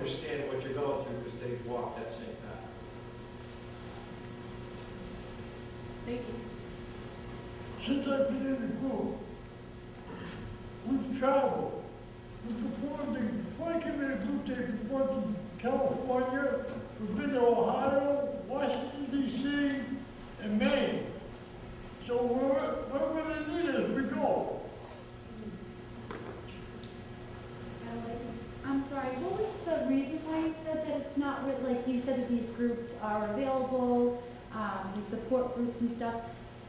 understand what you're going through because they've walked that same path. Thank you. Since I've been in the group, we've traveled. Before I came in the group, they performed in California, we've been to Ohio, Washington D.C., and Maine. So wherever they need us, we go. I'm sorry, what was the reason why you said that it's not, like you said that these groups are available, these support groups and stuff?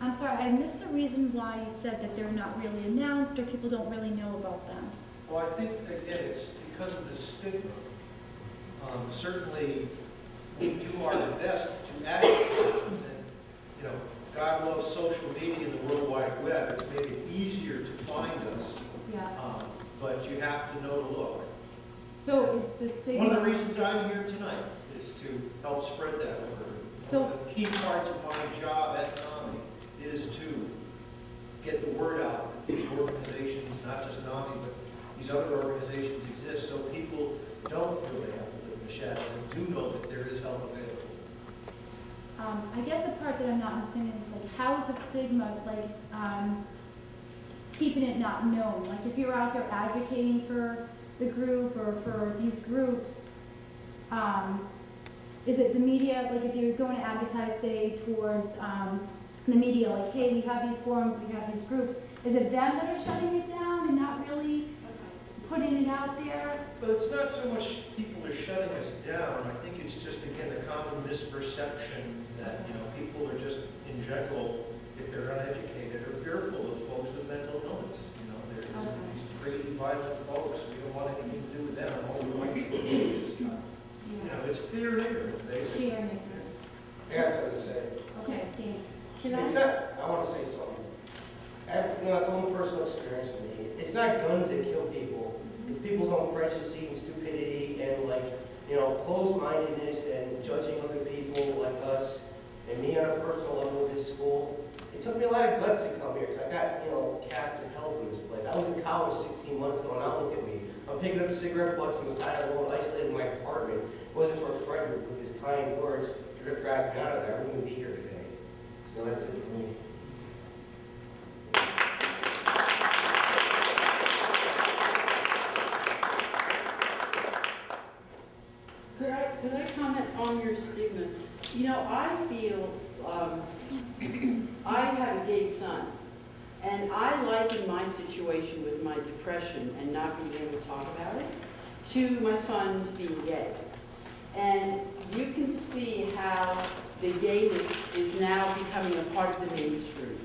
I'm sorry, I missed the reason why you said that they're not really announced or people don't really know about them. Well, I think, again, it's because of the stigma. Certainly, we do our best to advocate, and, God loves social media and the World Wide Web. It's made it easier to find us, Yeah. but you have to know to look. So it's the stigma. One of the reasons I'm here tonight is to help spread that word. So- One of the key parts of my job at NAMI is to get the word out that these organizations, not just NAMI, but these other organizations exist, so people don't feel they have to live in the shadow and do know that there is help available. I guess the part that I'm not understanding is like, how is the stigma, like, keeping it not known? Like, if you're out there advocating for the group or for these groups, is it the media, like if you're going to advertise, say, towards the media, like, hey, we have these forums, we have these groups, is it them that are shutting it down and not really putting it out there? But it's not so much people are shutting us down. I think it's just, again, the common misperception that, people are just, in general, if they're uneducated, are fearful of folks with mental illness. They're these crazy, violent folks. We don't want anything to do with them. All we want to do is, it's fear and ignorance, basically. Fear and ignorance. I got something to say. Okay, thanks. It's not, I want to say something. It's own personal experience to me. It's not guns that kill people. It's people's own prejudice and stupidity and closed-mindedness and judging other people like us. And me on a personal level with this school. It took me a lot of guts to come here because I got, cast to help in this place. I was in college 16 months ago, now look at me. I'm picking up cigarette butts on the side of the road, isolated in my apartment. It wasn't for Frederick with his kind words to drag me out of there. I wouldn't be here today. So that's it for me. Could I comment on your stigma? I feel, I have a gay son, and I liken my situation with my depression and not being able to talk about it to my son's being gay. And you can see how the gayness is now becoming a part of the mainstream.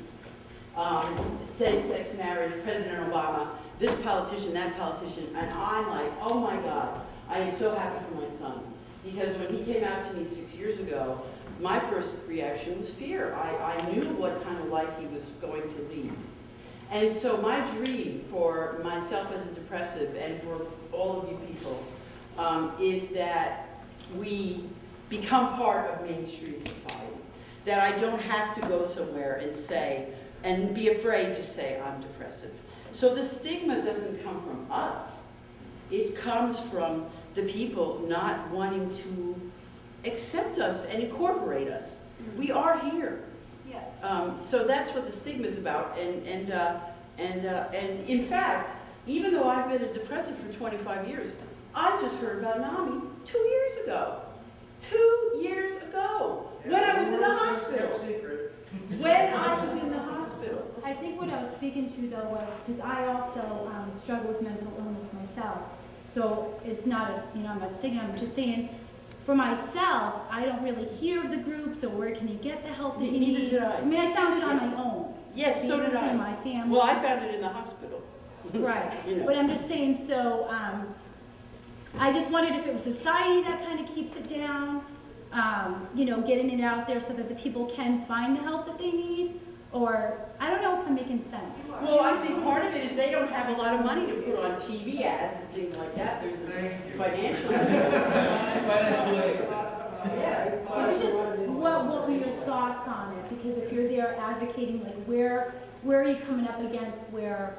Same-sex marriage, President Obama, this politician, that politician, and I'm like, oh my God, I am so happy for my son. Because when he came out to me 6 years ago, my first reaction was fear. I knew what kind of life he was going to lead. And so my dream for myself as a depressive and for all of you people is that we become part of mainstream society. That I don't have to go somewhere and say, and be afraid to say I'm depressive. So the stigma doesn't come from us. It comes from the people not wanting to accept us and incorporate us. We are here. Yeah. So that's what the stigma is about. And in fact, even though I've been a depressive for 25 years, I just heard about NAMI 2 years ago. 2 years ago, when I was in the hospital. When I was in the hospital. I think what I was speaking to though was, because I also struggle with mental illness myself. So it's not I'm not sticking, I'm just saying, for myself, I don't really hear of the group, so where can you get the help that you need? Neither did I. I mean, I found it on my own. Yes, so did I. Basically, my family. Well, I found it in the hospital. Right, but I'm just saying, so, I just wondered if it was society that kind of keeps it down, getting it out there so that the people can find the help that they need, or, I don't know if I'm making sense. Well, I think part of it is they don't have a lot of money to put on TV ads and things like that. There's a financial. Yeah. It was just, what were your thoughts on it? Because if you're there advocating, like, where are you coming up against where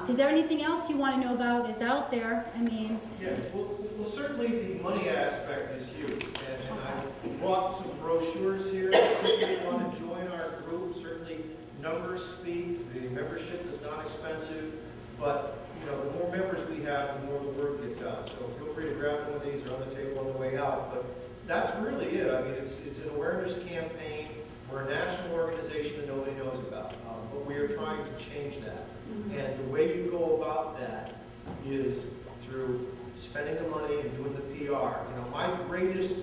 Is there anything else you want to know about is out there? I mean, Yeah, well, certainly the money aspect is huge, and I brought some brochures here. If you want to join our group, certainly numbers speak, the membership is not expensive, but, you know, the more members we have, the more the word gets out. So feel free to grab one of these, they're on the table on the way out, but that's really it. I mean, it's an awareness campaign. We're a national organization that nobody knows about, but we are trying to change that. And the way you go about that is through spending the money and doing the PR. You know, my greatest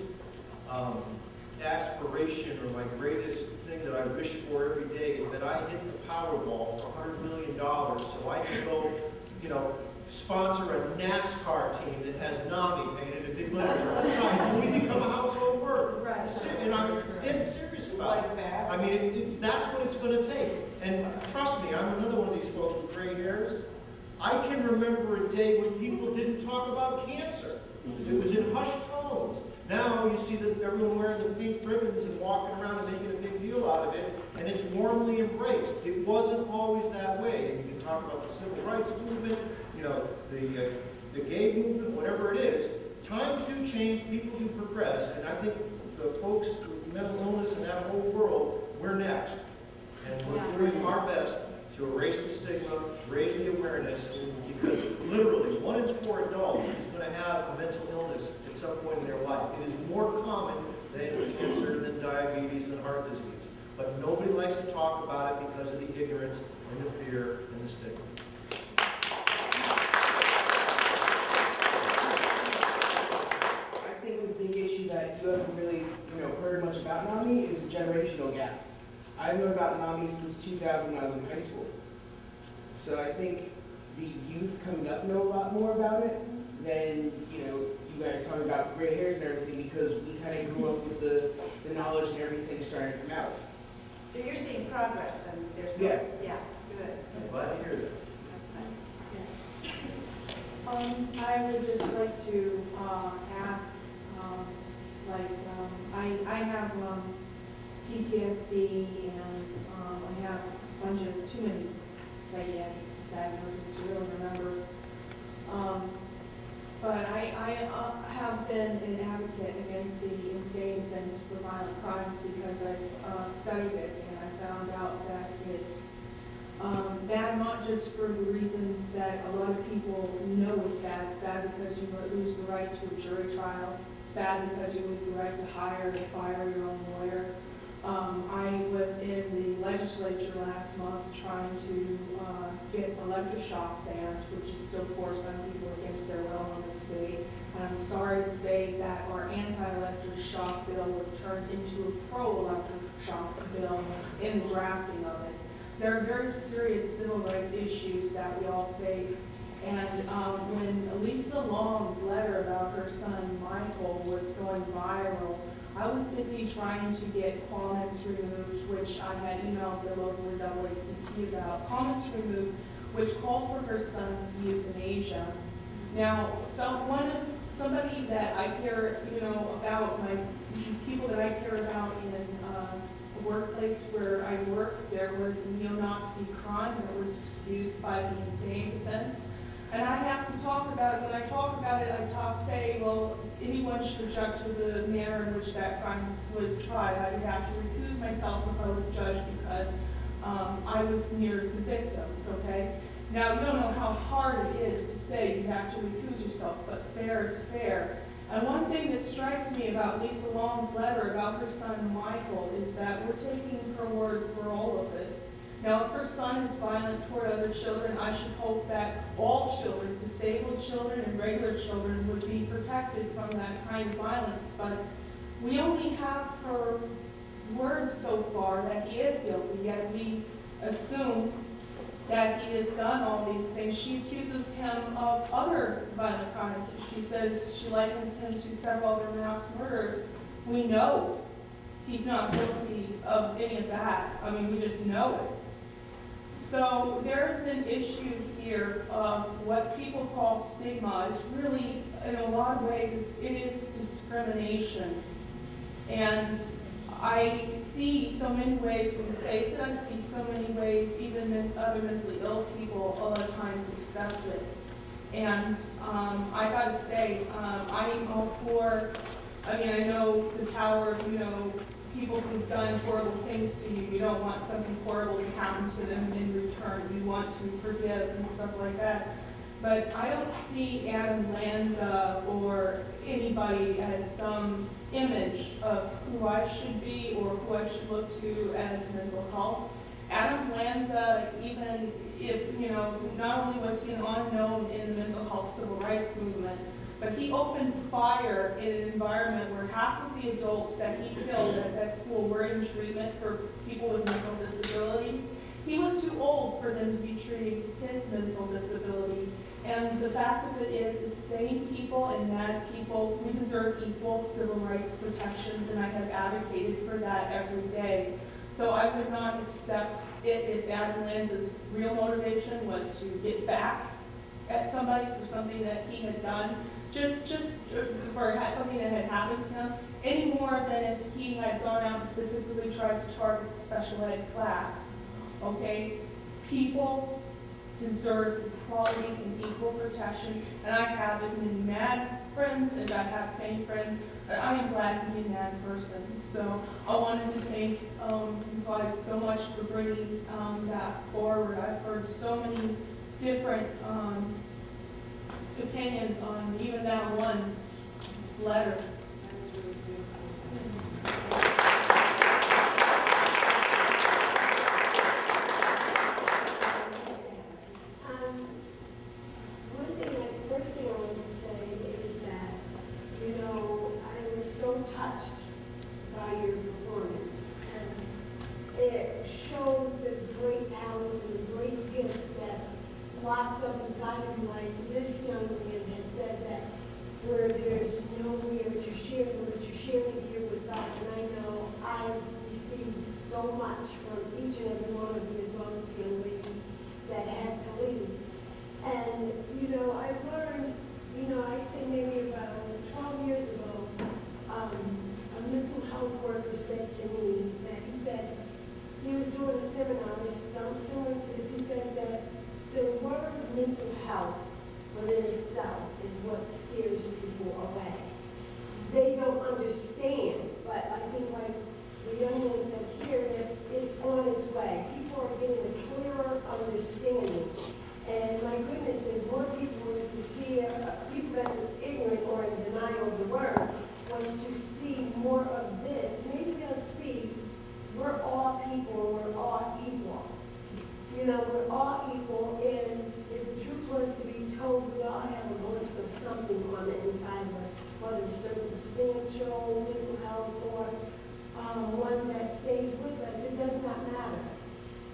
aspiration or my greatest thing that I wish for every day is that I hit the Powerball for $100 million so I can go, you know, sponsor a NASCAR team that has NAMI painted in big letters on the side, and we become a household word. Right. And I'm dead serious about it. I mean, that's what it's going to take. And trust me, I'm another one of these folks with gray hairs. I can remember a day when people didn't talk about cancer. It was in hushed tones. Now you see that everyone wearing the pink ribbons and walking around and making a big deal out of it, and it's warmly embraced. It wasn't always that way. And you can talk about the civil rights movement, you know, the gay movement, whatever it is. Times do change, people do progress, and I think the folks with mental illness in that whole world, we're next. And we're doing our best to erase the stigma, raise the awareness, because literally 1 in 4 adults is going to have a mental illness at some point in their life. It is more common than cancer, than diabetes, than heart disease. But nobody likes to talk about it because of the ignorance and the fear and the stigma. I think the big issue that you haven't really, heard much about NAMI is the generational gap. I've known about NAMI since 2000 when I was in high school. So I think the youth coming up know a lot more about it than, you guys talking about gray hairs and everything, because we kind of grew up with the knowledge and everything starting to come out. So you're seeing progress, and there's no, Yeah. yeah, good. I'm glad to hear that. I would just like to ask, I have PTSD, and I have a bunch of too many psychiatric diagnoses to really remember. But I have been an advocate against the insane defense for violent crimes because I've studied it, and I found out that it's bad not just for the reasons that a lot of people know is bad. It's bad because you lose the right to a jury trial. It's bad because you lose the right to hire and fire your own lawyer. I was in the legislature last month trying to get electroshock banned, which is still forced on people against their will in the state. And I'm sorry to say that our anti-electroshock bill was turned into a pro-electroshock bill in the drafting of it. There are very serious civil rights issues that we all face. And when Lisa Long's letter about her son Michael was going viral, I was busy trying to get comments removed, which I had emailed the local NAACP about, comments removed, which called for her son's euthanasia. Now, somebody that I care, about, my people that I care about in a workplace where I work, there was a neo-Nazi crime that was excused by the insane defense. And I have to talk about it. When I talk about it, I say, well, anyone should object to the manner in which that crime was tried. I would have to recuse myself if I was judged because I was near the victims, okay? Now, you don't know how hard it is to say you have to recuse yourself, but fair is fair. And one thing that strikes me about Lisa Long's letter about her son Michael is that we're taking her word for all of this. Now, if her son is violent toward other children, I should hope that all children, disabled children and regular children, would be protected from that kind of violence. But we only have her words so far that he is guilty, yet we assume that he has done all these things. She accuses him of other violent crimes. She says she likens him to several other mass murders. We know he's not guilty of any of that. I mean, we just know it. So there's an issue here of what people call stigma. It's really, in a lot of ways, it is discrimination. And I see so many ways when you face it, I see so many ways even other mentally ill people a lot of times accept it. And I gotta say, I'm all for, I mean, I know the power of, people who've done horrible things to you. You don't want something horrible to happen to them in return. You want to forgive and stuff like that. But I don't see Adam Lanza or anybody as some image of who I should be or who I should look to as mental health. Adam Lanza, even if, not only was he an unknown in the mental health civil rights movement, but he opened fire in an environment where half of the adults that he killed at that school were in treatment for people with mental disabilities. He was too old for them to be treating his mental disability. And the fact of it is sane people and mad people, we deserve equal civil rights protections, and I have advocated for that every day. So I would not accept it if Adam Lanza's real motivation was to get back at somebody for something that he had done, just for something that had happened to him, any more than if he had gone out and specifically tried to target the special ed class. Okay? People deserve equality and equal protection, and I have as many mad friends as I have sane friends, but I am glad to be a mad person. So I wanted to thank you guys so much for bringing that forward. I've heard so many different opinions on even that one letter. First thing I want to say is that, I was so touched by your performance. And it showed the great talents and the great gifts that's locked up inside of you. Like this young man had said that where there's nowhere to share, but you're sharing here with us. And I know I've received so much from each and every one of you, as well as the young lady that had to leave. And, I've learned, I say maybe about 12 years ago, a mental health worker said to me that he said, he was doing a seminar, similar to this, he said that the word mental health within itself is what scares people away. They don't understand, but I think like the young man said here, that it's on its way. People are getting a clearer understanding. And my goodness, if more people was to see, people that's ignorant or in denial of the word, was to see more of this, maybe they'll see we're all people, we're all equal. We're all equal, and if the truth was to be told, we all have a glimpse of something on the inside of us, whether it's circumstantial, mental health, or one that stays with us, it does not matter.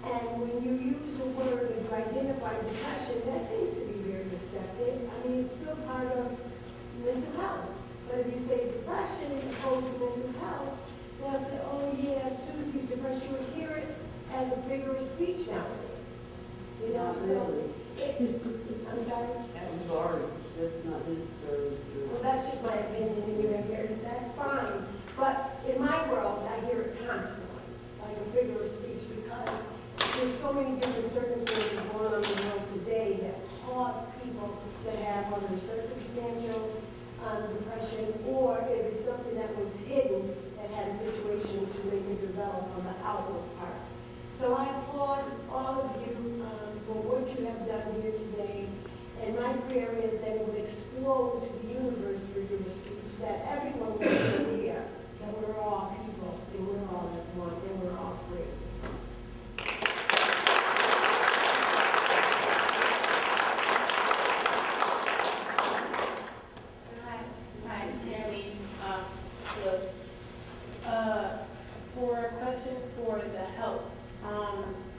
And when you use a word to identify depression, that seems to be very accepted. I mean, it's still part of mental health. But if you say depression opposed to mental health, they'll say, oh yeah, Susie's depressed. You would hear it as a figure of speech nowadays. So it's, I'm sorry? I'm sorry, that's not necessarily true. Well, that's just my opinion, and that's fine. But in my world, I hear it constantly, like a figure of speech, because there's so many different circumstances going on in the world today that cause people to have whether circumstantial depression, or if it's something that was hidden that had a situation to make it develop on the outward part. So I applaud all of you for what you have done here today. And my prayer is that it would explode to the universe through your speech, that everyone will hear that we're all people, and we're all as one, and we're all free. Hi, Mary. Look, for a question for the health.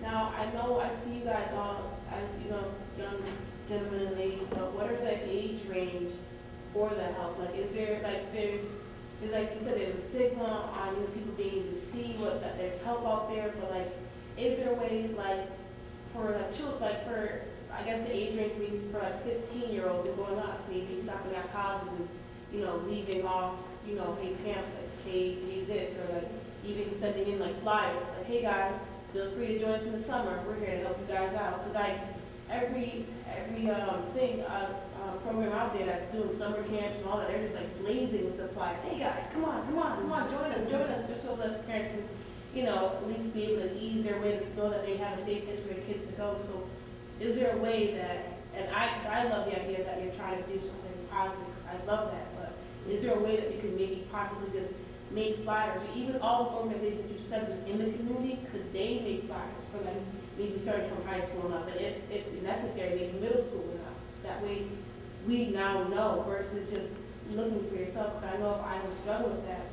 Now, I know I see you guys all, as young gentlemen and ladies, but what are the age range for the health? Like, is there, like, there's like you said, there's a stigma on people being able to see that there's help out there, but like, is there ways like for like children, like for I guess the age range being for like 15-year-olds and going up, maybe stopping at colleges and leaving off, hey pamphlets, hey this, or like even sending in like flyers, like, hey guys, feel free to join us in the summer, we're here to help you guys out. Because every program out there that's doing summer camps and all that, they're just like blazing with the flyers. Hey guys, come on, join us, just so that parents can, at least be able to ease their way to know that they have a safe place for their kids to go. So is there a way that, and I love the idea that you're trying to do something positive, I love that, but is there a way that you could maybe possibly just make flyers, or even all those organizations that do centers in the community, could they make flyers for them, maybe starting from high school up, and if necessary, maybe middle school enough? That way, we now know versus just looking for yourself, because I know if I was struggling with that,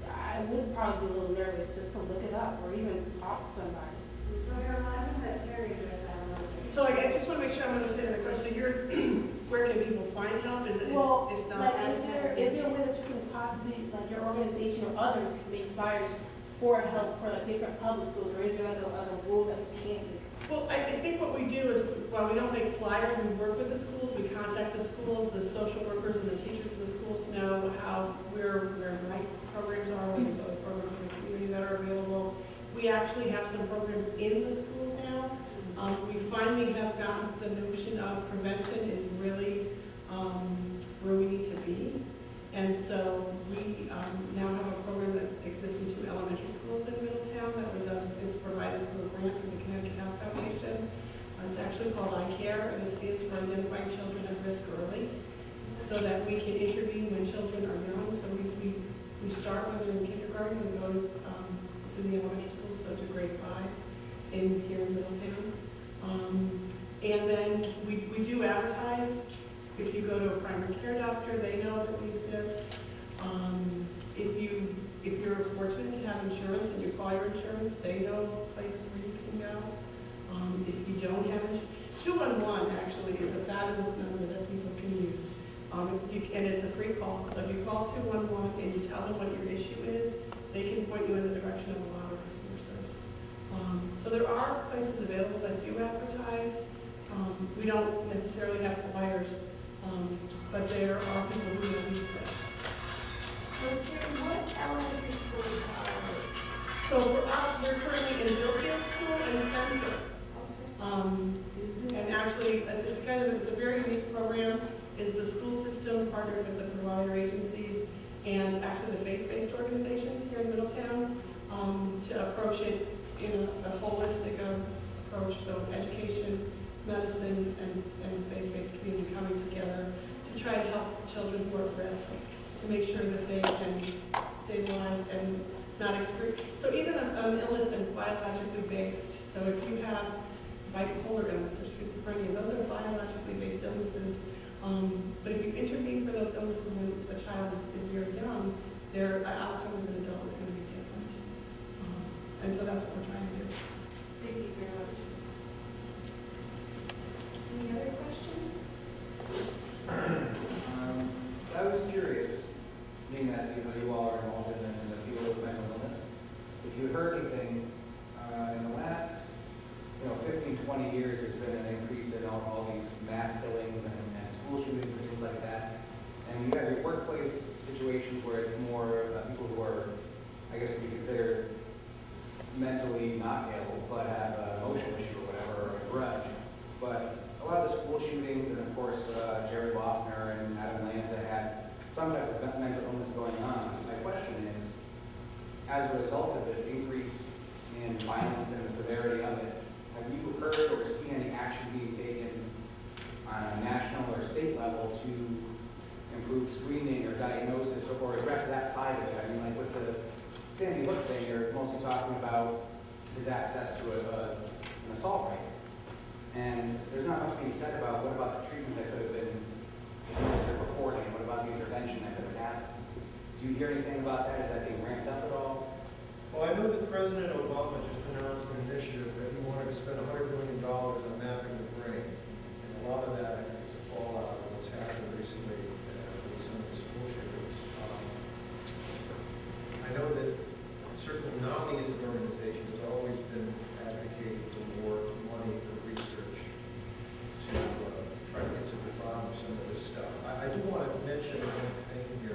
I would probably be a little nervous just to look it up, or even talk to somebody. So, I think that Terry addressed that a little bit. So I just want to make sure I'm understanding the question. So where can people find help? Is it, Well, it's not like, is there a way that you can possibly, like your organization or others can make flyers for help for like different public schools, or is there like a rule that you can't do? Well, I think what we do is, while we don't make flyers, we work with the schools, we contact the schools, the social workers and the teachers of the schools know where my programs are, we have other programs in the community that are available. We actually have some programs in the schools now. We finally have gotten the notion of prevention is really where we need to be. And so we now have a program that exists in 2 elementary schools in Middletown that it's provided through a grant from the Connecticut Health Foundation. It's actually called iCare, and it stands for Identifying Children at Risk Early, so that we can intervene when children are young. So we start when they're in kindergarten and go to the elementary schools, so to grade 5 here in Middletown. And then we do advertise. If you go to a primary care doctor, they know that we exist. If you're fortunate to have insurance and you call your insurance, they know places where you can go. If you don't have insurance, 211 actually is a fabulous number that people can use. And it's a free call. So if you call 211 and you tell them what your issue is, they can point you in the direction of a lot of resources. So there are places available that do advertise. We don't necessarily have flyers, but there are people who use this. What elementary schools are? So for us, we're currently in Millfield School and Spencer. And actually, it's a very unique program. Is the school system partnered with the provider agencies and actually the faith-based organizations here in Middletown to approach it in a holistic approach. So education, medicine, and faith-based community coming together to try to help children who are at risk, to make sure that they can stabilize and not experience. So even an illness that's biologically based, so if you have bipolar illness or schizophrenia, those are biologically based illnesses. But if you intervene for those illnesses when a child is very young, their outcome as an adult is going to be different. And so that's what we're trying to do. Thank you very much. Any other questions? I was curious, being that you all are involved in the field of mental illness, if you heard anything in the last 15, 20 years, there's been an increase in all these mass killings and school shootings and things like that. And you have your workplace situations where it's more people who are, I guess, would be considered mentally not ill, but have an emotional issue or whatever, or a grudge. But a lot of the school shootings, and of course, Jerry Loeffner and Adam Lanza had some type of mental illness going on. My question is, as a result of this increase in violence and the severity of it, have you heard or seen any action being taken on a national or state level to improve screening or diagnosis or address that side of it? I mean, like with the Sandy Hook thing, you're mostly talking about his access to an assault rifle. And there's not much being said about what about the treatment that could have been administered beforehand, what about the intervention that could have happened? Do you hear anything about that? Is that being ramped up at all? Well, I know that President Obama just announced an initiative that he wanted to spend $100 million on mapping the brain. And a lot of that, I think, is a fallout of what's happened recently with some of the school shootings. I know that certainly NAMI as an organization has always been advocating for more money for research to try to get to the bottom of some of this stuff. I do want to mention one thing here.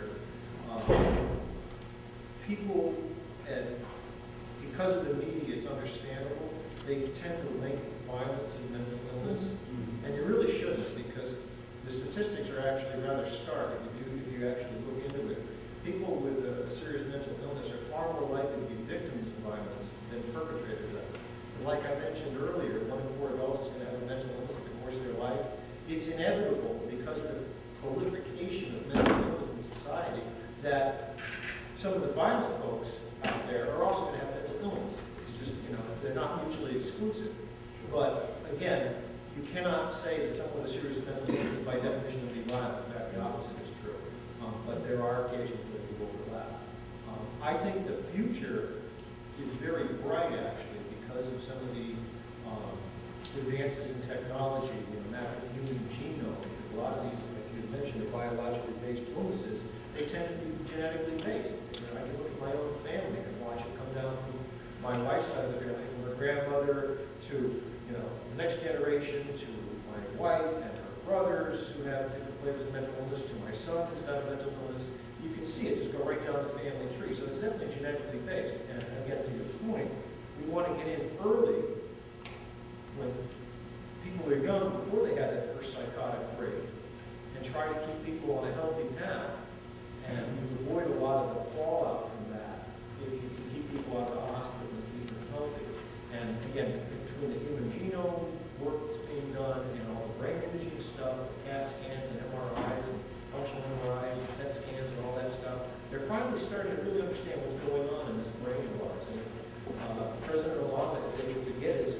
people, and because of the media, it's understandable, they tend to link violence and mental illness. And you really shouldn't, because the statistics are actually rather stark if you actually look into it. People with a serious mental illness are far more likely to be victims of violence than perpetrators of it. And like I mentioned earlier, 1 in 4 adults is going to have a mental illness in the course of their life. It's inevitable because of the proliferation of mental illness in society that some of the violent folks out there are also going to have mental illness. It's just, they're not mutually exclusive. But again, you cannot say that someone with a serious mental illness is by definition will be violent. In fact, the opposite is true. But there are occasions where they overlap. I think the future is very bright, actually, because of some of the advances in technology, mapping the human genome, because a lot of these, like you mentioned, the biologically based illnesses, they tend to be genetically based. I can look at my own family and watch it come down from my wife's side of the family, from her grandmother to, the next generation, to my wife and her brothers who have different flavors of mental illness, to my son who's got a mental illness. You can see it just go right down the family tree. So it's definitely genetically based. And again, to your point, we want to get in early when people are young, before they have that first psychotic break, and try to keep people on a healthy path. And you avoid a lot of the fallout from that if you can keep people out of the hospital and keep them healthy. And again, between the human genome work that's being done and all the brain imaging stuff, CAT scans and MRIs and functional MRIs and PET scans and all that stuff, they're finally starting to really understand what's going on in this brain of ours. And President Obama is able to get his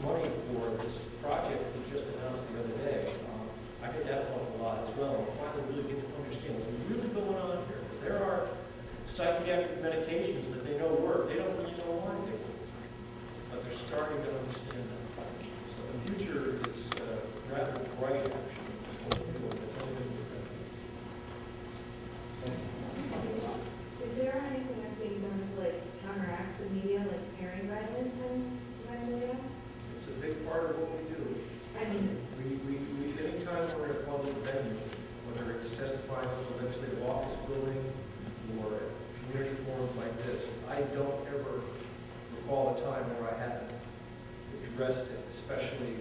money for this project he just announced the other day. I think that helped a lot as well. And finally really get to understand what's really going on here. Because there are psychiatric medications that they know work. They don't really know why they work. But they're starting to understand that. So the future is rather bright, actually. It's only going to get better. Is there anything that's being done to counteract the media, like parent violence and media? It's a big part of what we do. I mean, Anytime we're in a public venue, whether it's testifying in the legislative office building or community forums like this, I don't ever recall a time where I haven't addressed it, especially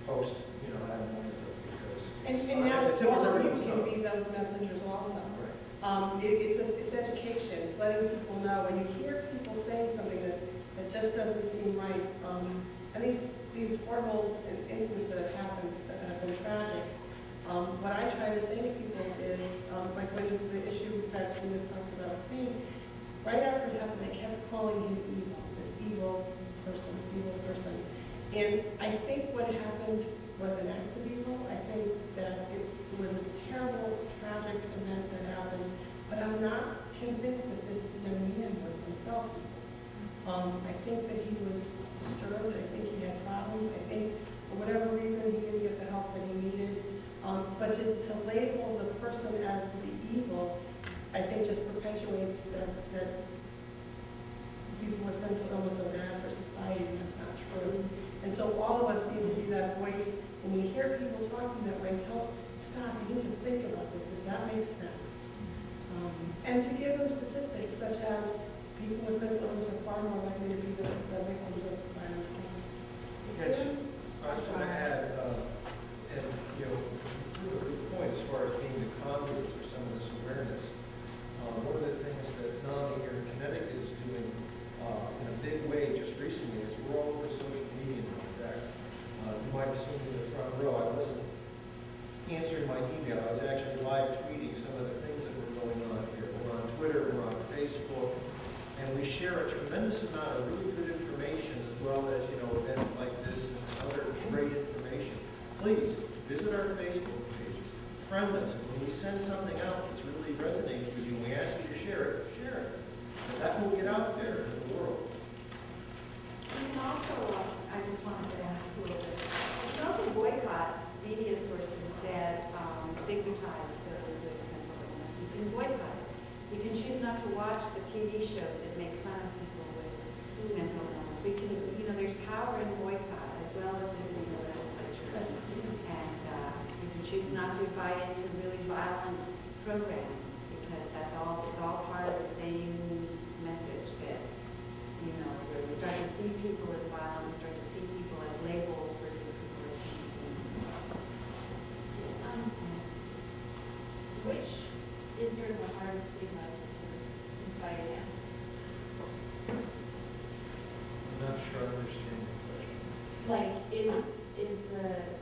post, having one of them, because And now all of you can be those messengers also. It's education, it's letting people know. When you hear people saying something that just doesn't seem right, and these horrible incidents that have happened, that have been tragic, what I try to say to people is, like when the issue that we talked about with me, right after it happened, they kept calling him evil, this evil person. And I think what happened was an act of evil. I think that it was a terrible, tragic event that happened, but I'm not convinced that this young man was himself evil. I think that he was disturbed. I think he had problems. I think for whatever reason he didn't get the help that he needed. But to label the person as the evil, I think just perpetuates that people with mental illness are bad for society, and that's not true. And so all of us need to be that voice. When you hear people talking that way, stop, you need to think about this. Does that make sense? And to give them statistics such as people with mental illness are far more likely to be the victims of violent crimes. Yes, I just want to add, and to the point as far as being the conduits for some of this awareness, one of the things that NAMI here in Connecticut is doing in a big way just recently is we're all over social media. In fact, you might have seen me in the front row. I wasn't answering my email. I was actually live tweeting some of the things that were going on here. We're on Twitter, we're on Facebook, and we share a tremendous amount of really good information as well as, events like this and other great information. Please visit our Facebook pages, friend us, and when we send something out that's really resonates with you, and we ask you to share it, share it. And that will get out there in the world. and also, I just wanted to add a little bit. You can also boycott media sources that stigmatize those with mental illness. You can boycott it. You can choose not to watch the TV shows that make fun of people with mental illness. We can, there's power in boycott as well as visiting the legislature. And you can choose not to buy into really violent programming because it's all part of the same not sure I understand the question. Like, is the